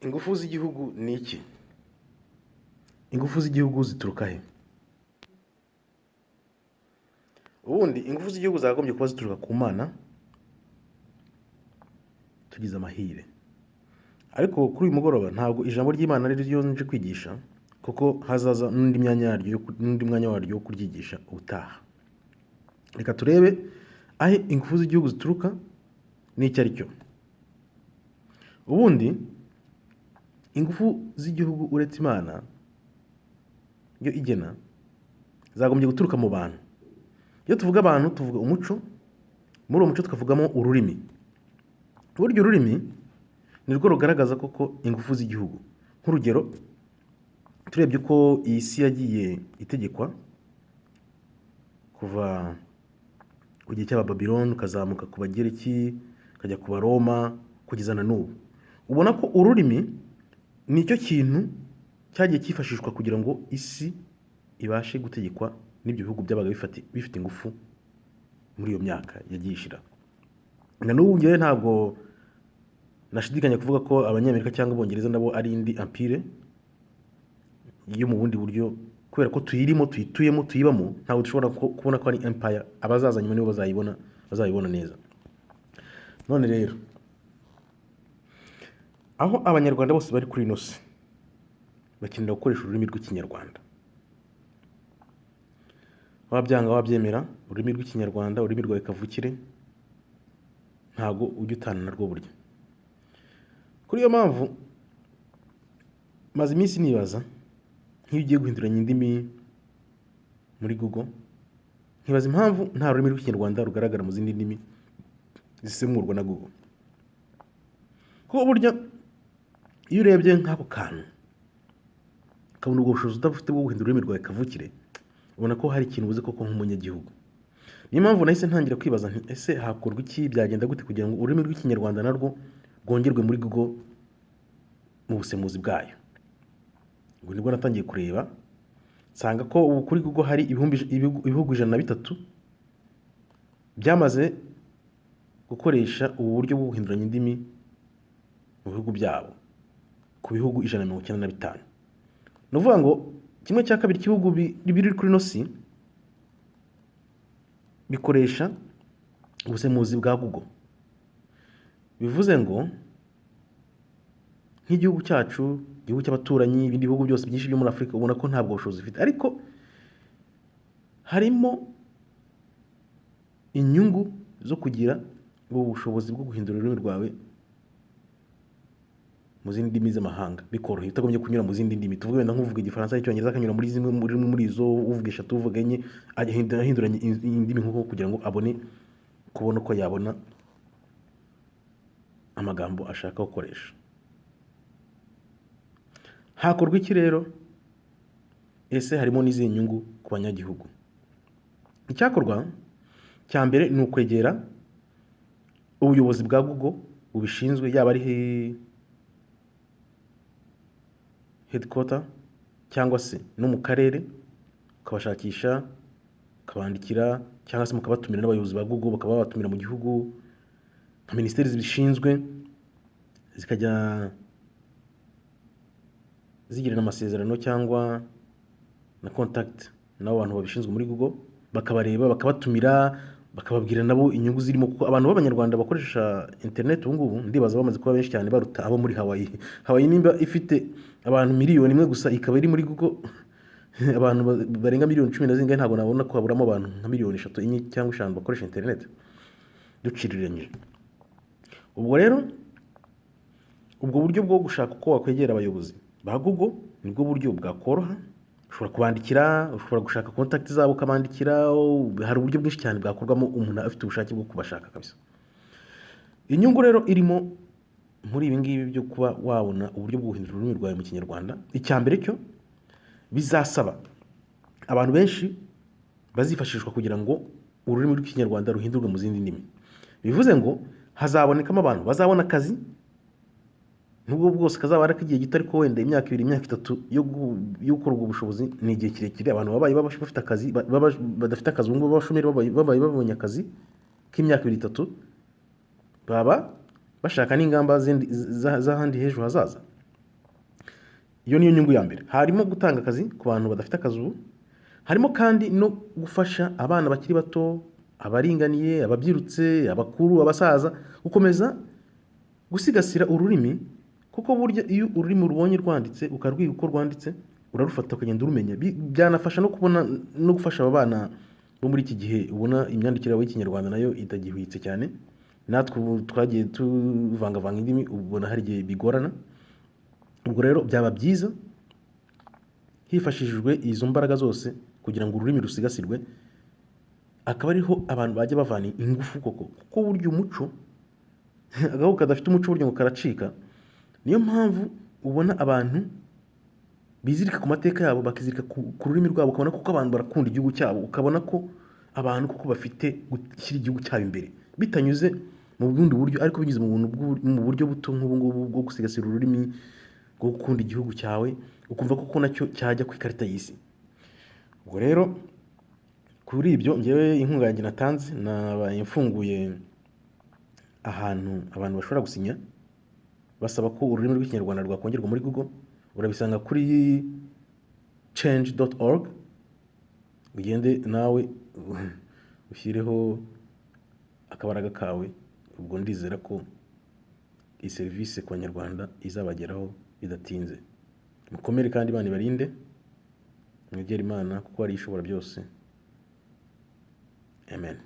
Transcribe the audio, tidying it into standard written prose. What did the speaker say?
Ingufu z'igihugu ni iki? Ingufu z'igihugu zituruka he? Ubundi ingufu z'igihugu zagombye kuba zituruka ku Mana, tugize amahire. Ariko kuri uyu mugoroba ntabwo ijambo ry'Imana ari ryo nje kwigisha, kuko hazaza n'undi mwanya waryo wo kuryigisha ubutaha. Reka turebe aho ingufu z'igihugu zituruka n'icyo aricyo. Ubundi ingufu z'igihugu uretse Imana yo igena zagombye guturuka mu bantu. Iyo tuvuga abantu tuvuga umuco, muri uwo muco tukavugamo ururimi. Burya ururimi nirwo rugaragaza koko ingufu z'igihugu. Nk'urugero, turebye uko iyi si yagiye itegekwa kuva ku gihe cy'Abababiloni ukazamuka ku Bagereki ukajya ku Baroma kugeza na n'ubu, ubona ko ururimi nicyo kintu cyagiye cyifashishwa kugira ngo isi ibashe gutegekwa n'ibyo bihugu byabaga bifite ingufu muri iyo myaka yagiye ishira. Na n'ubu ngewe ntabwo nashidikanya kuvuga ko Abanyamerika cyangwa Abongereza nabo ari indi empire yo mu bundi buryo, kubera ko tuyirimo, tuyituyemo, tuyibamo. Ntabwo dushobora kubona ko ari empire. Abazaza nyuma nibo bazayibona neza. None rero, aho Abanyarwanda bose bari kuri ino si bakenera gukoresha ururimi rw'Ikinyarwanda. Wabyanga wabyemera, ururimi rw'Ikinyarwanda, ururimi rwawe kavukire, ntabwo ujya utana narwo burya. Kuri iyo mpamvu maze iminsi nibaza, nk'iyo ugiye guhinduranya indimi muri Google, nkibaza impamvu nta rurimi rw'Ikinyarwanda rugaragara mu zindi ndimi zisemurwa na Google. Kuko burya iyo urebye nk'ako kantu ukabona ubwo bushobozi udafite bwo guhindura ururimi rwawe kavukire, ubona ko hari ikintu ubuze koko nk'umunyagihugu. Niyo mpamvu nahise ntangira kwibaza nti ese hakorwa iki, byagenda gute kugira ngo ururimi rw'Ikinyarwanda narwo rwongerwe muri Google mu busemuzi bwayo. Ubwo nibwo natangiye kureba, nsanga ko ubu kuri Google hari ibihugu 103 byamaze gukoresha ubu buryo bwo guhinduranya indimi mu bihugu byabo, ku bihugu 195. Ni ukuvuga ngo 1/2 cy'ibihugu biri kuri ino si bikoresha ubusemuzi bwa Google. Bivuze ngo nk'igihugu cyacu, igihugu cy'abaturanyi, ibindi bihugu byose byinshi byo muri Afurika, ubona ko ntabwo bushobozi bifite. Ariko harimo inyungu zo kugira ubu bushobozi bwo guhindura ururimi rwawe mu zindi ndimi z'amahanga bikoroheye, utagombye kunyura mu zindi ndimi. Tuvuge wenda nk'uvuga Igifaransa n'Icyongereza akanyura muri zimwe muri izo, uvuga 3, uvuga 4, ahinduranya indimi nk'uko kugira ngo abone kubona uko yabona amagambo ashaka gukoresha. Hakorwa iki rero? Ese harimo n'izihe nyungu ku banyagihugu? Icyakorwa cya mbere ni ukwegera ubuyobozi bwa Google bubishinzwe, yaba ari headquarter cyangwa se no mu karere, ukabashakisha, ukabandikira, cyangwa se mukabatumira n'abayobozi ba Google bakaba babatumira mu gihugu nka minisiteri zibishinzwe, zikajya zigirana amasezerano cyangwa na contact n'abo bantu babishinzwe muri Google, bakabareba, bakabatumira, bakababwira nabo inyungu zirimo. Kuko abantu b'Abanyarwanda bakoresha internet ubu ngubu ndibaza bamaze kuba benshi cyane, baruta abo muri Hawaii. Hawaii nimba ifite abantu 1 miliyoni gusa, ikaba iri muri Google abantu barenga 10,000 ntabwo nabona ko haburamo abantu nka 3, 4 cyangwa 5 bakoresha internet duciriranyije. Ubwo rero ubwo buryo bwo gushaka uko wakwegera abayobozi ba Google nibwo buryo bwakoroha. Ushobora kubandikira, ushobora gushaka contact zabo ukabandikira, hari uburyo bwinshi cyane bwakorwamo umuntu afite ubushake bwo kubashaka kabisa. Inyungu rero irimo muri ibi ngibi byo kuba wabona uburyo bwo guhindura ururimi rwawe mu Kinyarwanda, icya mbere cyo bizasaba abantu benshi bazifashishwa kugira ngo ururimi rw'Ikinyarwanda ruhindurwe mu zindi ndimi. Bivuze ngo hazabonekamo abantu bazabona akazi, nubwo bwose kazaba ari igihe gito, ariko wenda imyaka 2, imyaka 3 yo gukora ubwo bushobozi ni igihe kirekire. Abantu babaye bafite akazi, badafite akazi ubu ngubu, abashomeri babaye babonye akazi k'imyaka 2, 3, baba bashaka n'ingamba z'ahandi h'ejo hazaza. iyo niyo nyungu ya mbere. Harimo gutanga akazi ku bantu badafite akazi ubu, harimo kandi no gufasha abana bakiri bato, abaringaniye, ababyirutse, abakuru, abasaza, gukomeza gusigasira ururimi, kuko burya iyo ururimi rubonye rwanditse ukarwiga uko rwanditse, urarufata ukagenda urumenya. Byanafasha no kubona no gufasha aba bana bo muri iki gihe ubona imyandikire yabo y'ikinyarwanda nayo itagihwitse cyane. Natwe ubu twagiye tuvangavanga indimi, ubona hari igihe bigorana. Ubwo rero byaba byiza hifashishijwe izo mbaraga zose kugira ngo ururimi rusigasirwe, akaba ariho abantu bajya bavana ingufu koko, kuko burya umuco agahugu kadafite umuco burya ngo karacika. Niyo mpamvu ubona abantu bizirika ku mateka yabo, bakizirika ku rurimi rwabo, ukabona ko abantu barakunda igihugu cyabo, ukabona ko abantu kuko bafite gushyira igihugu cyabo imbere, bitanyuze mu bundi buryo, ariko binyuze mu buryo buto nk'ubu ngubu bwo gusigasira ururimi, bwo gukunda igihugu cyawe, ukumva ko nacyo cyajya ku ikarita y'isi. Ubwo rero kuri ibyo ngewe inkunga yanjye natanze, nabaye mfunguye ahantu abantu bashobora gusinya basaba ko ururimi rw'ikinyarwanda rwakongerwa muri Google. Urabisanga kuri change.org. ugende nawe ushyireho akabaraga kawe, ubwo ndizera ko iyi serivisi ku banyarwanda izabageraho bidatinze. Mukomere kandi Imana ibarinde, mwegere Imana kuko ari ishobora byose. Amen.